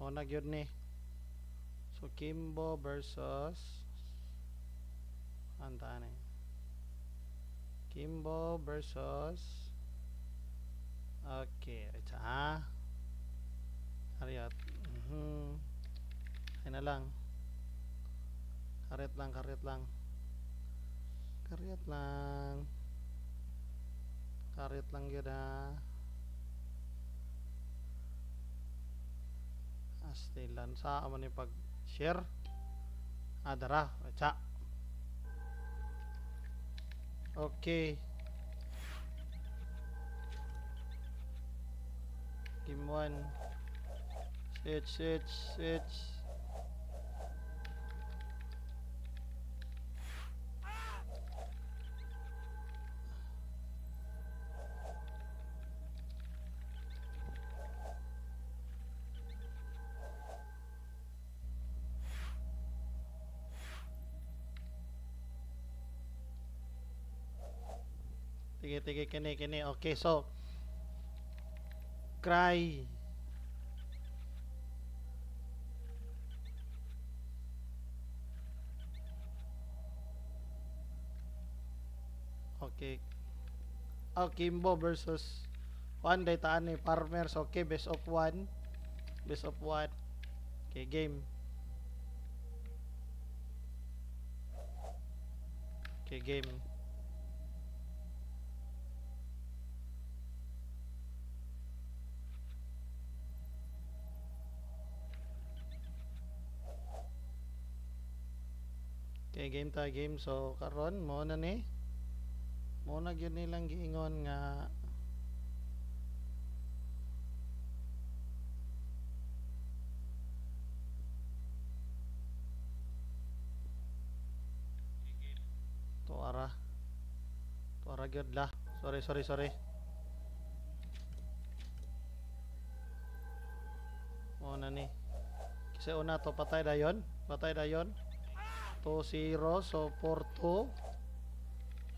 O nagyod ni. So Kimbo versus antaan eh. Kimbo versus okay, ito ha. Ariat. Ay na lang. Karet lang. Karet lang. Karet lang yun ha. Astilan sa amo ni pag share. Adara. Ito. Okay. Game 1. Switch. Tige kini. Okay, so cry. Okay. Kimbo versus Juan daytaan ni Farmers. Okay, best of 1. Okay, game. Okay, game. Okay, game. So karon mo na ni. Mo na gyud nilang giingon nga tuara gyud la. Sorry. Mo na ni. Kasi una to patay dayon. 2-0, so 4-2.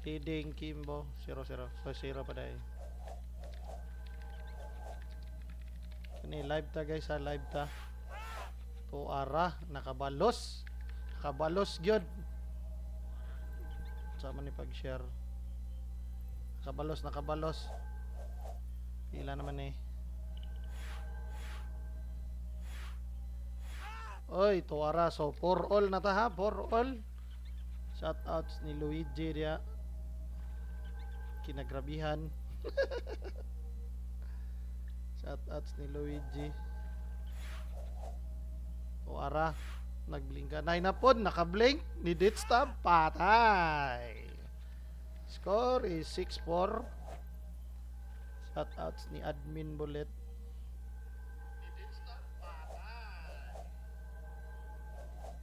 Leading Kimbo 0-0. So 0 pa dahil. Kani live ta guys ha, live ta. Tuara nakabalos gyud. Sama ni pag-share. Nakabalos. Pila naman eh. Oy, tuara. So 4-all na ta ha, 4-all. Shoutouts ni Luigi dia. Kinagrabihan. Shoutouts ni Luigi. Tuara. Nagblink ka. 9 na po. Nakablink. Ni Ditstab. Patay. Score is 6-4. Shoutouts ni Admin Bullet.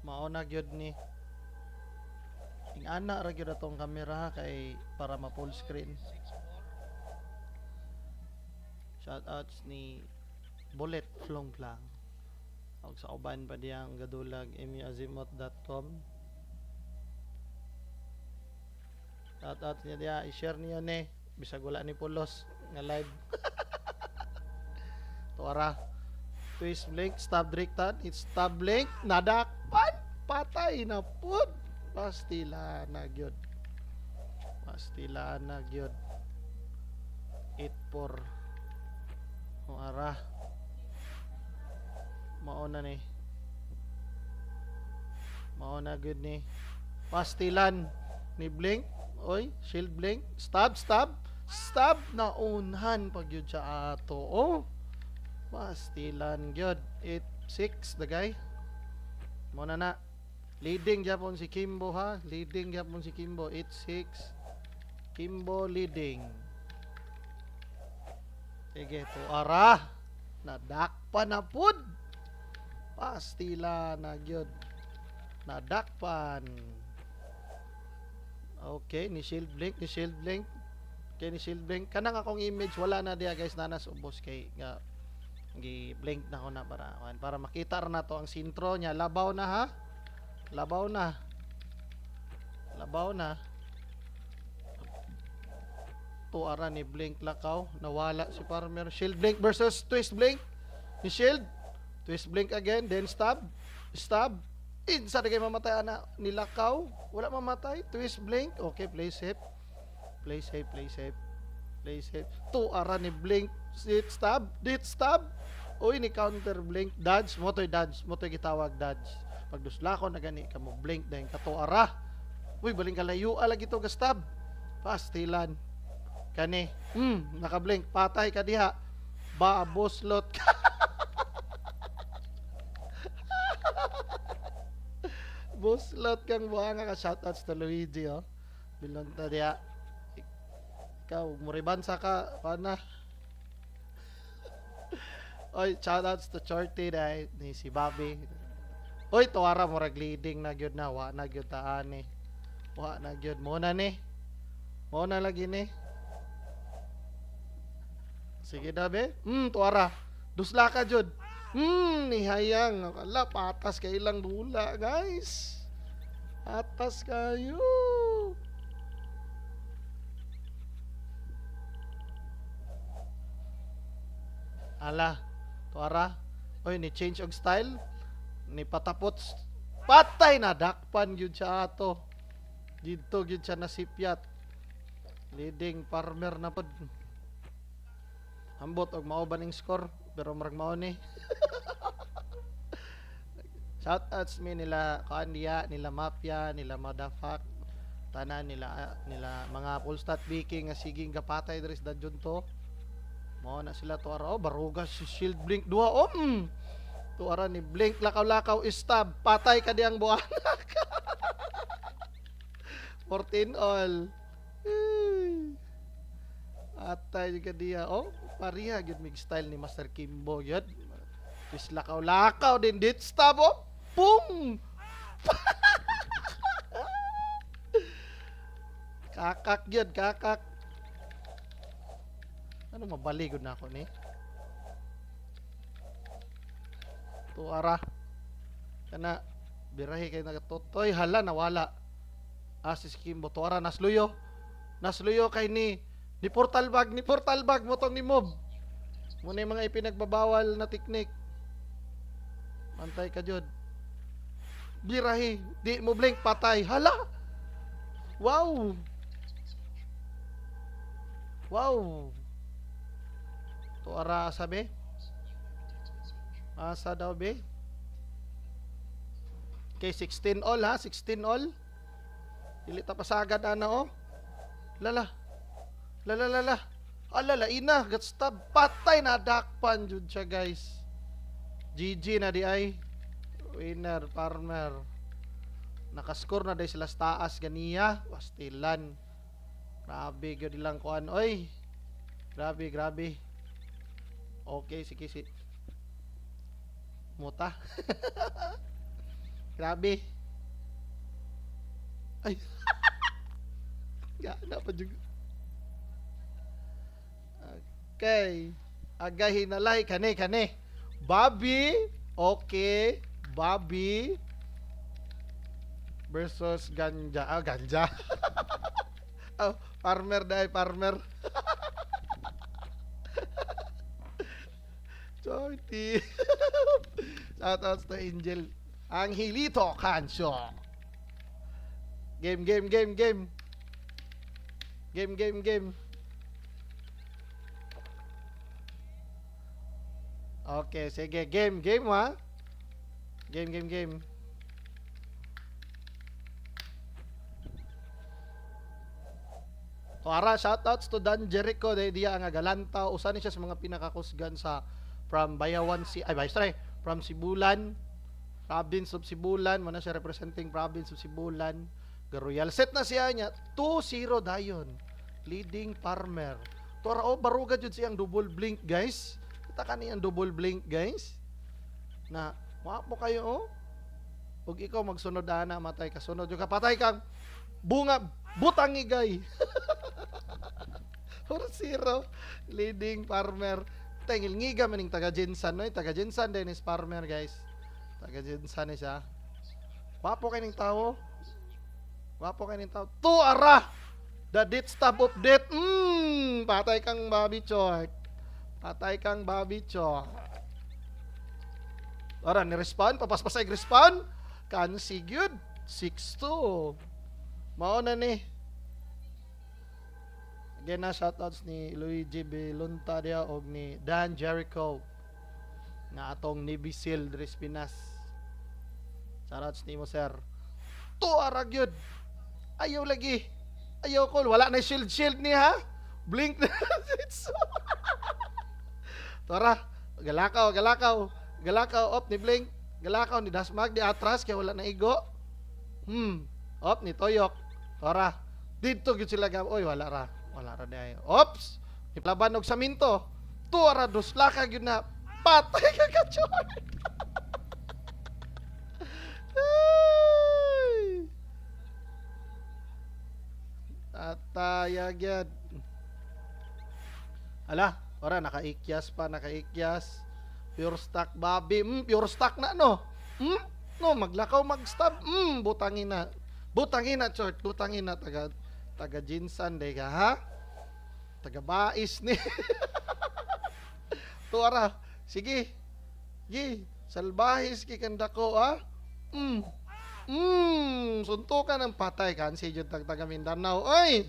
Mauna gyud ni. Ing ana ra gyud atong kamera kay para ma full screen. Shoutouts ni Bullet Flongplang. Og sa uban pa diyang gadulag emiazimot.com. Shoutouts niya diya, i-share niya ni bisag wala ni pulos nga live. Tuara. Twist blink, stab direktan, it's stab blink, nadakpan, patay na pud. Pastila na gyud. 8-4. Tuara. Mauna good ni. Pastilan ni blink. Oy, shield blink. Stab. Na unhan pag yun siya ato. Oh. Pastilan gyud. 8-6 the guy. Muna na. Leading Japon si Kimbo ha. 8-6. Kimbo leading. Sige, tuara. Nadakpan na pud. Pastila na gyud. Nadakpan. Okay, ni shield blink. Okay, ni shield blink. Kanang akong image wala na diya guys, nanas ubos kay nga gi-blink na ko na para makita ra na to ang sintro niya. Labaw na ha. Labaw na. Tuara ni blink lakaw. Nawala si Farmer. Shield blink versus twist blink. Ni shield. Twist blink again, then stab. Stab. Sa kayo mamatay ana nilakaw. Wala mamatay. Twist blink. Okay, play safe. Play safe, play safe. Play safe. Tuara ni blink. Dit stab. Dit stab. Uy, ni counter blink. Dodge. Motoy dodge. Motoy gitawag dodge. Pag duslako na gani ka mo blink dahil katuara. Uy, baling kalayo lagi to gastab. Pastilan. Kani. Naka-blink. Patay ka diha. Baboslot ka. Boslot kang buhanga ka. Shoutouts to Luigi, oh. Bilonta diha. Ikaw, muribansa ka. Pana. Oy, shoutouts to Shorty dahil ni si Bobby. Oy, tuwara mo leading na gyud na. Wa na gyud taan eh. Wa na gyud. Muna ni. Muna lagi ni. Sige na be. Tuwara. Dusla ka jud. Nihayang. Akala, patas kayo lang dula, guys. Patas kayo. Ala. Tuwara. Oy, ni change og style. Ni patapot. Patay na. Dakpan yun siya ato. Dito yun siya nasipyat. Leading farmer na pod. Hambot og mao baning score. Pero marag mao ni. Shoutouts mi nila Kandia, nila Mafia, nila Madafak. Tanan nila mga full stat viking nga siging kapatay diri sa dungeon to. Mao na sila tuara. Oh, baruga si shield blink duha. Tuara ni blink lakaw-lakaw stab. Patay ka diyang buhanak. 14 all. Patay ka diya. Oh, pariha gyud mig style ni Master Kimbo gyud. Bis lakaw-lakaw din dit stab. Oh. Boom. Kakak gyud, kakak. Ano mabaligod na ako ni? Tuara. Kana birahi kay nagatutoy hala nawala. Si Kimbo tuara nasluyo. Nasluyo kay ni portal bag motong ni mob. Muna yung mga ipinagbabawal na teknik. Antay ka jud. Birahi, di mo blink patay. Hala. Wow. Wow. Tuara sabi. Asa daw be? Okay, 16 all ha, 16 all. Dili ta pasagad ana oh. Lala. Alala ina, got stab. Patay na dakpan jud siya, guys. GG na di ay. Winner, farmer. Nakascore na day sila sa taas ganiya. Wastilan. Grabe gyud ilang kuan oy. Grabe. Okay, sige. Muta. Grabe. Ay. Gana pa juga. Okay. Agahin na like kane. Bobby. Okay. Bobby versus Ganja. Ganja. Oh, farmer dahil farmer. Shorty. Shoutouts to Angel Angelito Cancio. Game. Okay, sige. Game ha. Game. Tuara, shoutouts to Dan Jericho dahil diya ang agalantaw. Usa ni siya sa mga pinakakusgan sa from Bayawan from Sibulan, province of Sibulan. Muna siya representing province of Sibulan. Royal set na siya niya 2-0 dayon. Leading farmer. Tuara, baruga jud siyang double blink, guys. Kita kaniyang double blink, guys. Na mo kayo ug ikaw magsunod ana matay ka sunod ka patay kang bunga butang igay. 4-0 leading farmer. Tengil ngiga maning taga Jensan no, taga Jensan din is farmer, guys. Taga Jensan ni siya. Wapo kay ning tawo. Tuara. The date stop update. Patay kang Bobby Chok. Ora ni-respawn, papaspasay respawn. Kansi gyud. 6-2. Mao na ni. Again na shoutouts ni Luigi Belunta dia og ni Dan Jericho nga atong Navy SEAL diri sa Pinas. Shoutouts nimo sir. Tuara gyud. Ayaw lagi. Ayaw ko wala na shield ni ha. Blink na. Tuara, galakaw op ni blink. Galakaw ni dasmag di atras kay wala na igo. Op ni toyok. Tuara, dito gyud sila gam. Oy wala ra day. Ops! Iplaban og saminto. Tuara dos laka gyud na. Patay ka kachor. Ataya gyud. Ala, ora nakaikyas. Pure stock babi. Pure stock na no. No, maglakaw mag-stab. Butangin na, short. Butangin na taga jinsan day ka, ha? Taga bais ni. Tuara, sige. Salbahis ki kanda ko, ha? Suntukan ang patay kan si jud taga Mindanao. Oy!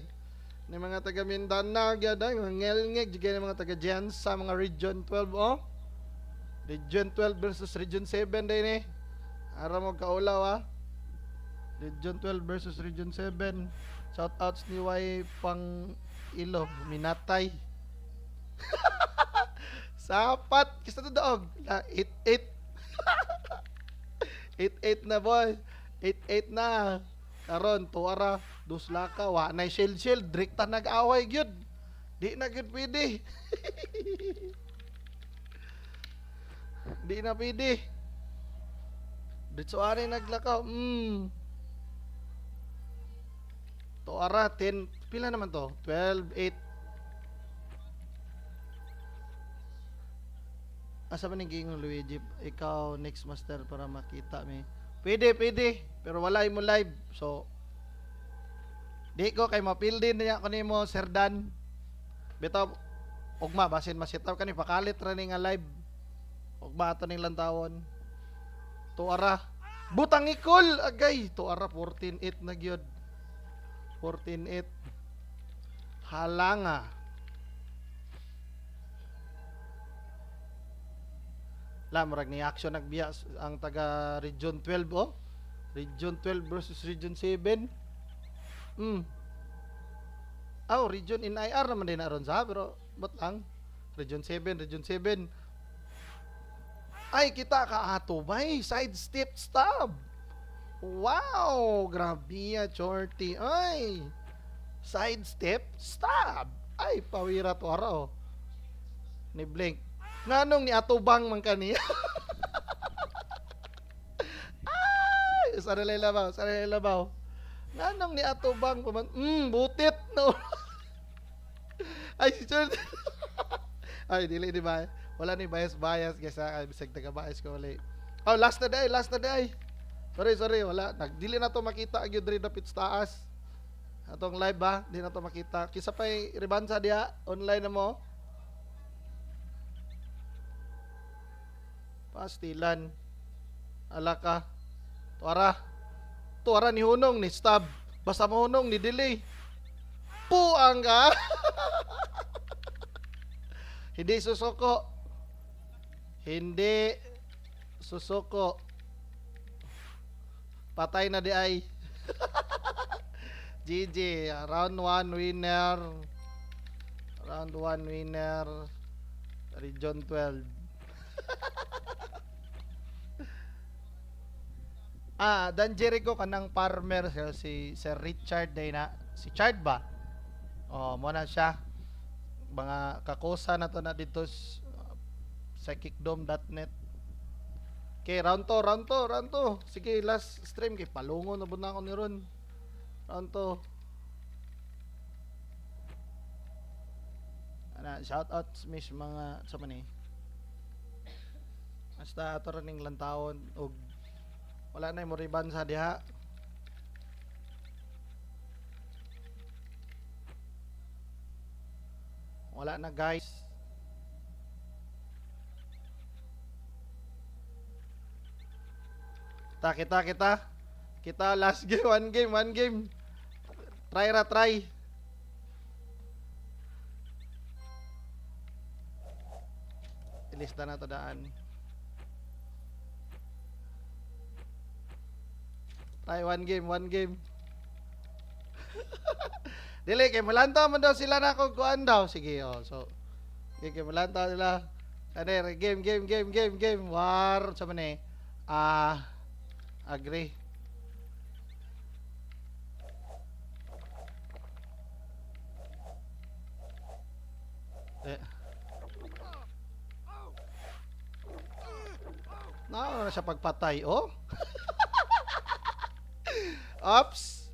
Ni mga taga Mindanao gyud ay mga ngelngeg jud mga taga Jensa, mga Region 12, oh. Region 12 versus Region 7 day ni. Ara mo kaulaw, ha? Region 12 versus Region 7. Shoutouts ni Y pang ilo, minatay. Sapat, kisa to daog. 8-8. 8-8 na boy. 8-8 na. Karon tuara, duslaka, wa na shield, direkta nag-away gyud. Di na gyud pwede. Di na pwede. Ditso ari naglakaw. Tuara 10, pila naman to? 12-8. Asa man ning giingong Luigi? Ikaw next master para makita mi. Pwede, pero wala mo live. So di ko kay mapildin niya kanimo Sir Dan. Bitaw ugma basin masitaw kani pakalit ra ni nga live. Ugma ato ning lantawon. Tuara butang ikol agay. Tuara 14-8 na gyud. 14-8. Halanga. Murag ni action nagbiya ang taga Region 12, oh. Region 12 versus Region 7. Region in IR naman din aron sa, pero bot lang. Region 7. Ay, kita ka ato bay. Side step stab. Wow, grabe ya, shorty. Ay, side step stab. Ay, pawira to araw. Ni blink. Nganong ni atubang man kaniya. Ay, sarili labaw. Nganong ni atubang paman. Butit no. Ay, si shorty. Ay, dili di ba? Wala ni bias guys ha. Bisag taga-bias ko ulit. Oh, last na day. Sorry, wala. Dili na to makita gyud diri dapit sa taas. Atong live ba? Di na to makita. Kisa pa'y ribansa diha online na mo. Pastilan. Alaka. Tuara ni hunong ni stab. Basta mo hunong ni delay. Puang ka. Hindi susuko. Patay na di ay. GG. Round 1 winner. Region 12. Dan Jericho kanang farmer si Sir Richard day na. Si Chard ba? Oh, mo na siya. Mga kakosa na to na dito sa kickdom.net. Okay, round 2. Sige, last stream kay palungo na buna ako ni Ron. Round 2. Shoutouts miss mga sa man eh. Basta ato ning lantawon og wala na mo riban sa diha. Wala na guys. Kita last game, one game. Try. Ilista na to daan. Try one game. Dili kay malanta man daw sila na kung kuan daw. Sige, oh. So, kay malanta sila. Ano, game. War sa man agree. Na siya pagpatay, oh. Ops.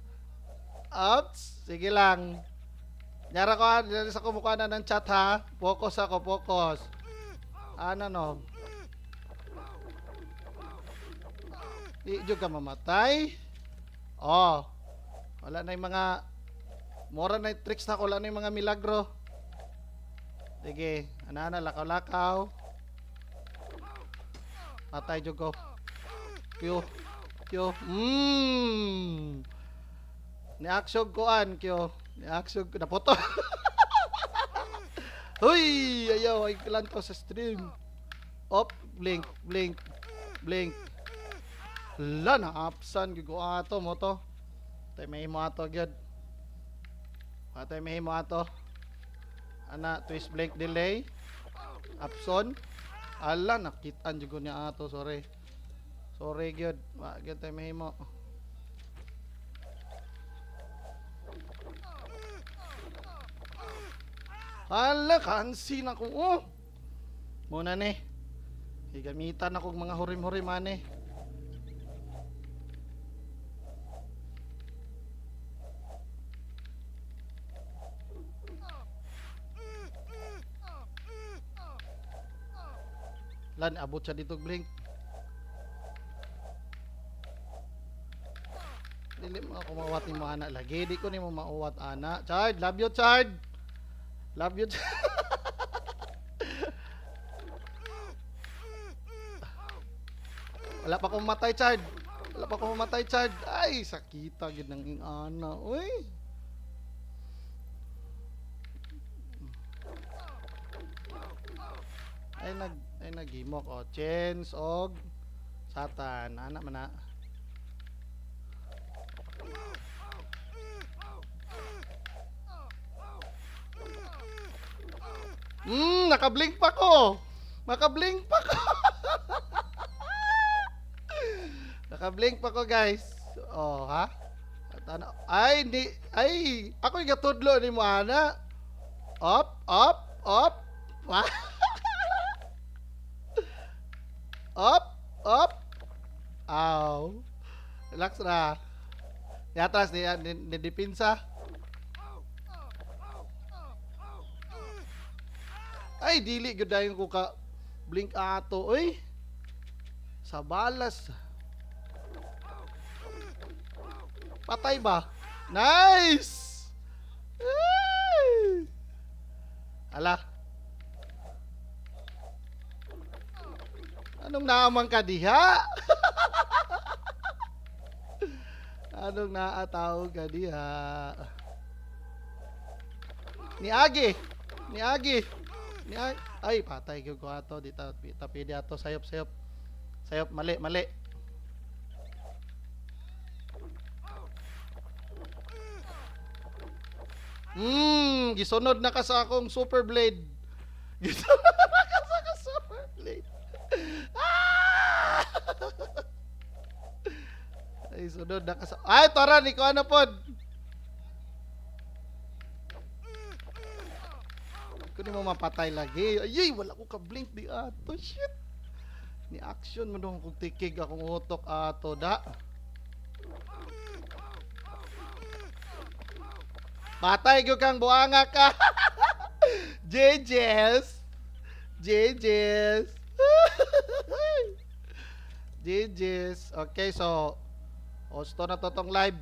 Sige lang. Nyara ko, sa kumukha na ng chat ha. Focus. Ano no? Di ka mamatay. Oh. Wala na yung mga mora na yung tricks na ko. Wala na yung mga milagro. Sige. Ana, lakaw. Patay jud ko. Kyo. Ni-action koan kyo. Ni-action ko na poto. Hoy, ayaw ay kilanto sa stream. Op, blink. La na apsan gigo ato mo to. Tay may mo ato gyud. Patay may mo ato. Ana twist blink delay. Apson. Ala nakitaan jud niya ato, sorry gyud. Wa gyud tay mahimo. Ala kansi na ko. Oh. Muna ni. Igamitan ako mga hurim-hurim ane. Lan abot siya dito blink. Dili mo ako mawat ni mo ana lagi. Di ko ni mo mauwat ana. Chard, love you Chard. Wala pa akong matay Chard. Ay, sakita gid ng ana. Uy. Ay nagimok o chance og satan anak man na. Nakablink pa ko. Nakablink pa ko guys. Oh, ha? At ano? Ay, hindi. Ay, ako yung gatudlo ni mo ana. Up. Up. Aw. Relax na. Yatras ni dipinsa. Ay, dili gud dayon ko ka blink ato. Oy. Sa balas. Patay ba? Nice. Ay. Ala. Anong naamang ka diha? Anong naataw ka diha? Ni Agi. Ay, patay ko ato dito. Tapi ato sayop. Sayop mali. Gisunod na ka sa akong super blade. Super blade. Ay, sunod na ka sa... Ay, tara, ni ko ano pod. Kung mo mapatay lagi. Ay, wala ko ka-blink di ato. Shit. Ni action mo dong kung tikig akong utok ato da. Patay ko kang buanga ka. JJ's. Okay, so gusto na to tong live.